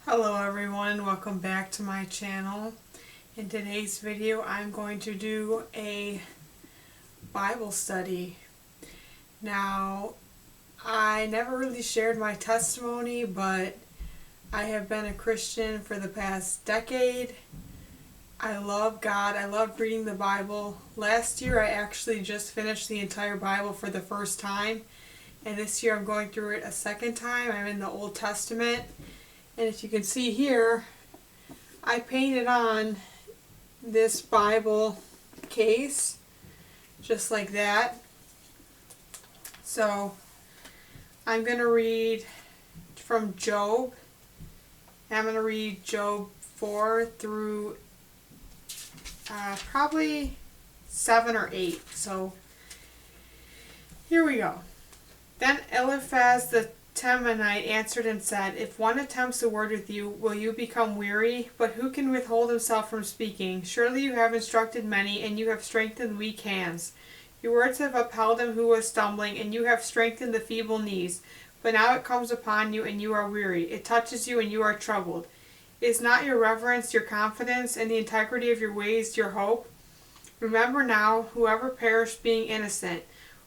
Hello everyone, welcome back to my channel. In today's video I'm going to do a Bible study. Now, I never really shared my testimony, but I have been a Christian for the past decade. I love God, I love reading the Bible. Last year I actually just finished the entire Bible for the first time, and this year I'm going through it a second time. I'm in the Old Testament. And if you can see here, I painted on this Bible case, just like that. So, I'm going to read from Job. I'm going to read Job 4 through probably 7 or 8. So, here we go. Then Eliphaz the Temanite answered and said, If one attempts a word with you, will you become weary? But who can withhold himself from speaking? Surely you have instructed many, and you have strengthened weak hands. Your words have upheld him who was stumbling, and you have strengthened the feeble knees. But now it comes upon you, and you are weary. It touches you, and you are troubled. Is not your reverence your confidence, and the integrity of your ways your hope? Remember now, whoever perished being innocent,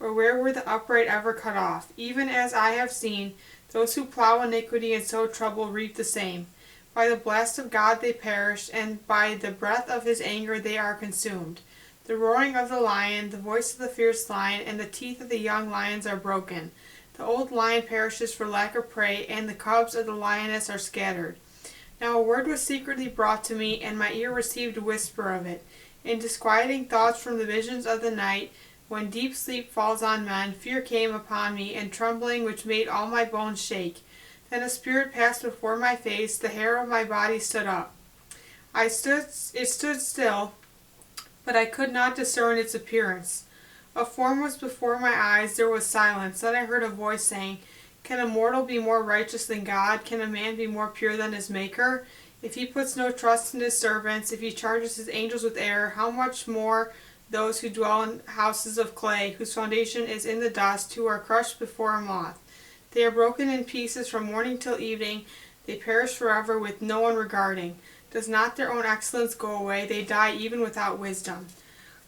or where were the upright ever cut off? Even as I have seen, those who plow iniquity and sow trouble reap the same. By the blast of God they perish, and by the breath of his anger they are consumed. The roaring of the lion, the voice of the fierce lion, and the teeth of the young lions are broken. The old lion perishes for lack of prey, and the cubs of the lioness are scattered. Now a word was secretly brought to me, and my ear received a whisper of it. In disquieting thoughts from the visions of the night, when deep sleep falls on men, fear came upon me, and trembling which made all my bones shake. Then a spirit passed before my face, the hair of my body stood up. It stood still, but I could not discern its appearance. A form was before my eyes, there was silence. Then I heard a voice saying, Can a mortal be more righteous than God? Can a man be more pure than his Maker? If he puts no trust in his servants, if he charges his angels with error, how much more those who dwell in houses of clay, whose foundation is in the dust, who are crushed before a moth. They are broken in pieces from morning till evening. They perish forever with no one regarding. Does not their own excellence go away? They die even without wisdom.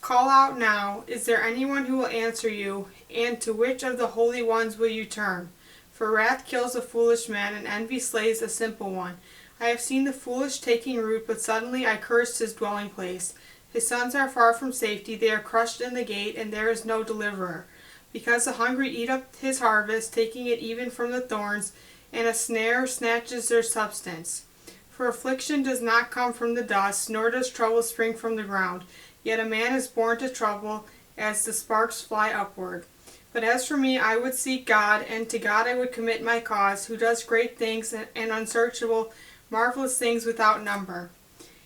Call out now, is there anyone who will answer you? And to which of the holy ones will you turn? For wrath kills a foolish man, and envy slays a simple one. I have seen the foolish taking root, but suddenly I cursed his dwelling place. His sons are far from safety, they are crushed in the gate, and there is no deliverer. Because the hungry eat up his harvest, taking it even from the thorns, and a snare snatches their substance. For affliction does not come from the dust, nor does trouble spring from the ground. Yet a man is born to trouble, as the sparks fly upward. But as for me, I would seek God, and to God I would commit my cause, who does great things and unsearchable, marvelous things without number.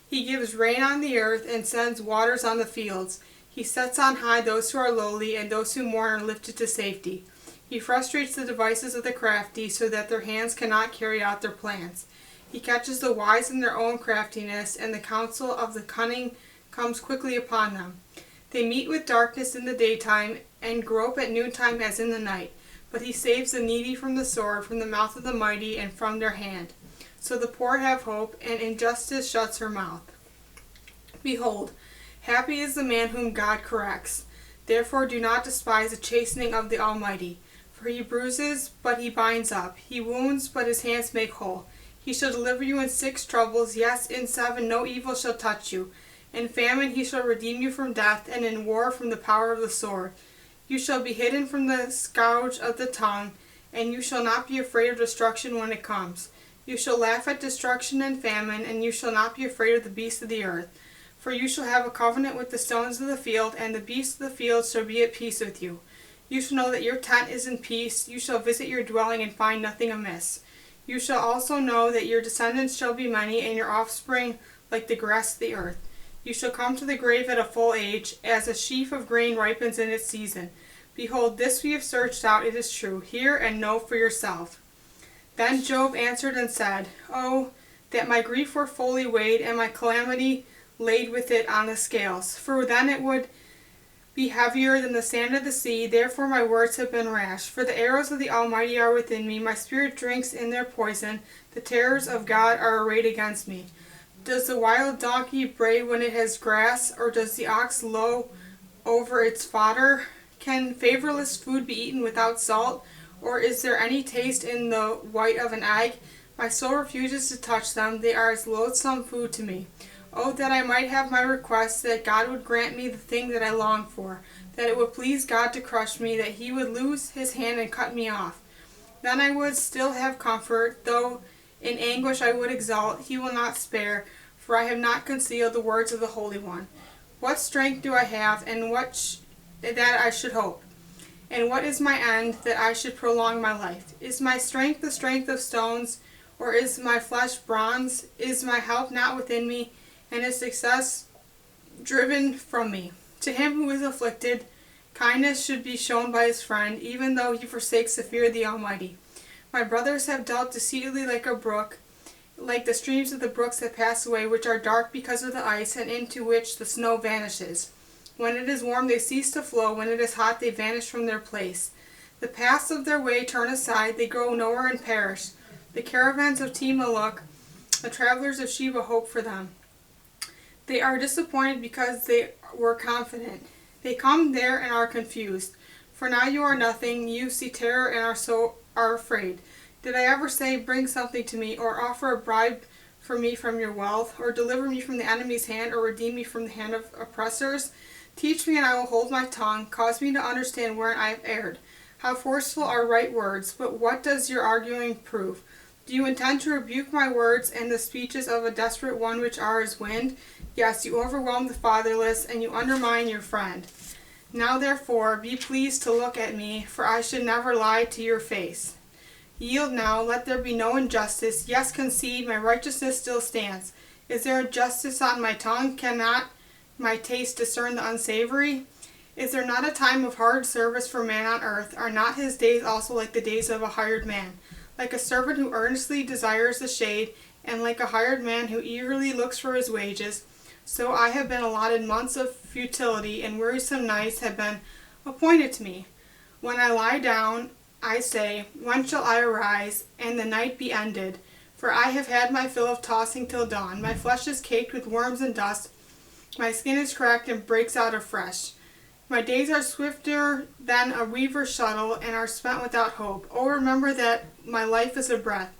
He gives rain on the earth and sends waters on the fields. He sets on high those who are lowly, and those who mourn are lifted to safety. He frustrates the devices of the crafty, so that their hands cannot carry out their plans. He catches the wise in their own craftiness, and the counsel of the cunning comes quickly upon them. They meet with darkness in the daytime, and grope at noontime as in the night. But he saves the needy from the sword, from the mouth of the mighty, and from their hand. So the poor have hope, and injustice shuts her mouth. Behold, happy is the man whom God corrects. Therefore do not despise the chastening of the Almighty. For he bruises, but he binds up. He wounds, but his hands make whole. He shall deliver you in 6 troubles, yes, in 7 no evil shall touch you. In famine he shall redeem you from death, and in war from the power of the sword. You shall be hidden from the scourge of the tongue, and you shall not be afraid of destruction when it comes. You shall laugh at destruction and famine, and you shall not be afraid of the beasts of the earth. For you shall have a covenant with the stones of the field, and the beasts of the field shall be at peace with you. You shall know that your tent is in peace. You shall visit your dwelling and find nothing amiss. You shall also know that your descendants shall be many, and your offspring like the grass of the earth. You shall come to the grave at a full age, as a sheaf of grain ripens in its season. Behold, this we have searched out, it is true. Hear and know for yourself. Then Job answered and said, Oh, that my grief were fully weighed, and my calamity laid with it on the scales. For then it would be heavier than the sand of the sea. Therefore my words have been rash. For the arrows of the Almighty are within me. My spirit drinks in their poison. The terrors of God are arrayed against me. Does the wild donkey bray when it has grass, or does the ox low over its fodder? Can favorless food be eaten without salt, or is there any taste in the white of an egg? My soul refuses to touch them. They are as loathsome food to me. Oh, that I might have my request, that God would grant me the thing that I long for, that it would please God to crush me, that he would loose his hand and cut me off. Then I would still have comfort, though in anguish I would exult. He will not spare, for I have not concealed the words of the Holy One. What strength do I have, and that I should hope? And what is my end, that I should prolong my life? Is my strength the strength of stones, or is my flesh bronze? Is my help not within me, and his success driven from me? To him who is afflicted, kindness should be shown by his friend, even though he forsakes the fear of the Almighty. My brothers have dealt deceitfully like a brook, like the streams of the brooks that pass away, which are dark because of the ice, and into which the snow vanishes. When it is warm, they cease to flow. When it is hot, they vanish from their place. The paths of their way turn aside. They go nowhere and perish. The caravans of Tema look. The travelers of Sheba hope for them. They are disappointed because they were confident. They come there and are confused. For now you are nothing. You see terror and are afraid. Did I ever say, bring something to me, or offer a bribe for me from your wealth, or deliver me from the enemy's hand, or redeem me from the hand of oppressors? Teach me and I will hold my tongue. Cause me to understand wherein I have erred. How forceful are right words, but what does your arguing prove? Do you intend to rebuke my words and the speeches of a desperate one which are as wind? Yes, you overwhelm the fatherless, and you undermine your friend. Now therefore be pleased to look at me, for I should never lie to your face. Yield now, let there be no injustice. Yes, concede, my righteousness still stands. Is there injustice on my tongue? Cannot my taste discern the unsavory? Is there not a time of hard service for man on earth? Are not his days also like the days of a hired man? Like a servant who earnestly desires the shade, and like a hired man who eagerly looks for his wages, so I have been allotted months of futility, and wearisome nights have been appointed to me. When I lie down, I say, when shall I arise, and the night be ended? For I have had my fill of tossing till dawn. My flesh is caked with worms and dust. My skin is cracked and breaks out afresh. My days are swifter than a weaver's shuttle, and are spent without hope. Oh, remember that my life is a breath.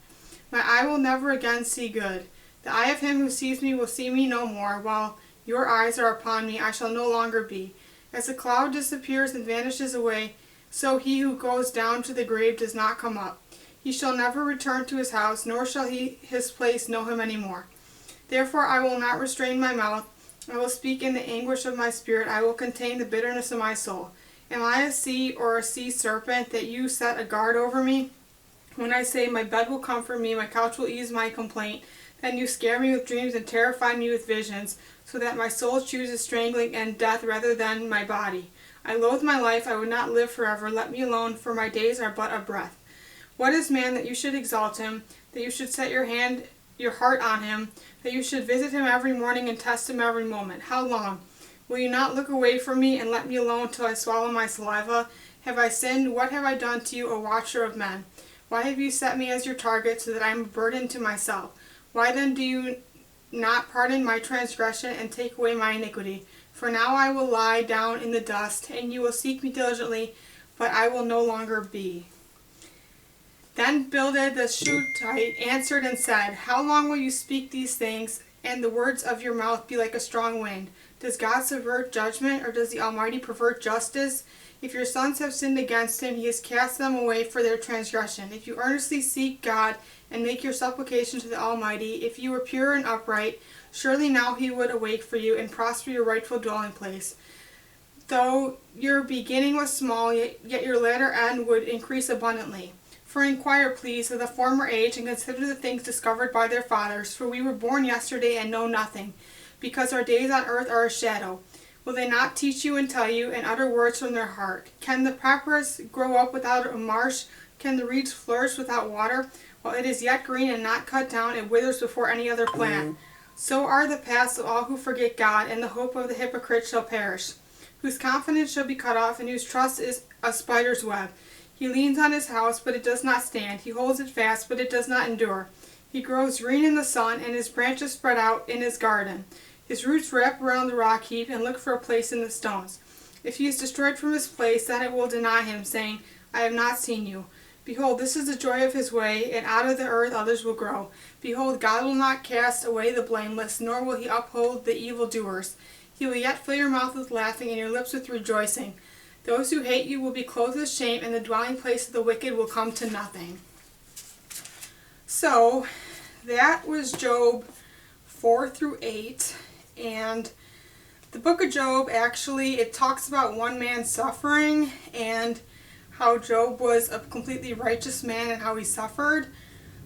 My eye will never again see good. The eye of him who sees me will see me no more. While your eyes are upon me, I shall no longer be. As a cloud disappears and vanishes away, so he who goes down to the grave does not come up. He shall never return to his house, nor shall his place know him any more. Therefore I will not restrain my mouth. I will speak in the anguish of my spirit. I will contain the bitterness of my soul. Am I a sea or a sea serpent that you set a guard over me? When I say, my bed will comfort me, my couch will ease my complaint, then you scare me with dreams and terrify me with visions, so that my soul chooses strangling and death rather than my body. I loathe my life. I would not live forever. Let me alone, for my days are but a breath. What is man that you should exalt him, that you should set your heart on him, that you should visit him every morning and test him every moment? How long? Will you not look away from me and let me alone till I swallow my saliva? Have I sinned? What have I done to you, O watcher of men? Why have you set me as your target, so that I am a burden to myself? Why then do you not pardon my transgression and take away my iniquity? For now I will lie down in the dust, and you will seek me diligently, but I will no longer be. Then Bildad the Shuhite answered and said, how long will you speak these things, and the words of your mouth be like a strong wind? Does God subvert judgment, or does the Almighty pervert justice? If your sons have sinned against him, he has cast them away for their transgression. If you earnestly seek God and make your supplication to the Almighty, if you were pure and upright, surely now he would awake for you and prosper your rightful dwelling place. Though your beginning was small, yet your latter end would increase abundantly. For inquire, please, of the former age, and consider the things discovered by their fathers. For we were born yesterday and know nothing, because our days on earth are a shadow. Will they not teach you and tell you, and utter words from their heart? Can the papyrus grow up without a marsh? Can the reeds flourish without water? While it is yet green and not cut down, it withers before any other plant. So are the paths of all who forget God, and the hope of the hypocrite shall perish. whose confidence shall be cut off, and whose trust is a spider's web. He leans on his house, but it does not stand. He holds it fast, but it does not endure. He grows green in the sun, and his branches spread out in his garden. His roots wrap around the rock heap and look for a place in the stones. If he is destroyed from his place, then it will deny him, saying, I have not seen you. Behold, this is the joy of his way, and out of the earth others will grow. Behold, God will not cast away the blameless, nor will he uphold the evildoers. He will yet fill your mouth with laughing, and your lips with rejoicing. Those who hate you will be clothed with shame, and the dwelling place of the wicked will come to nothing. So, that was Job 4 through 8, and the book of Job, actually, it talks about one man's suffering, and how Job was a completely righteous man and how he suffered.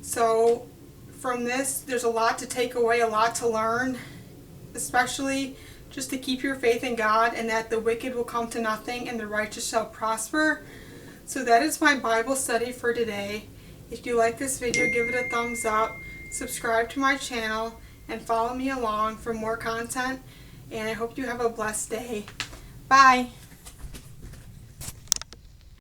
So, from this, there's a lot to take away, a lot to learn, especially just to keep your faith in God, and that the wicked will come to nothing and the righteous shall prosper. So that is my Bible study for today. If you like this video, give it a thumbs up, subscribe to my channel, and follow me along for more content. And I hope you have a blessed day. Bye!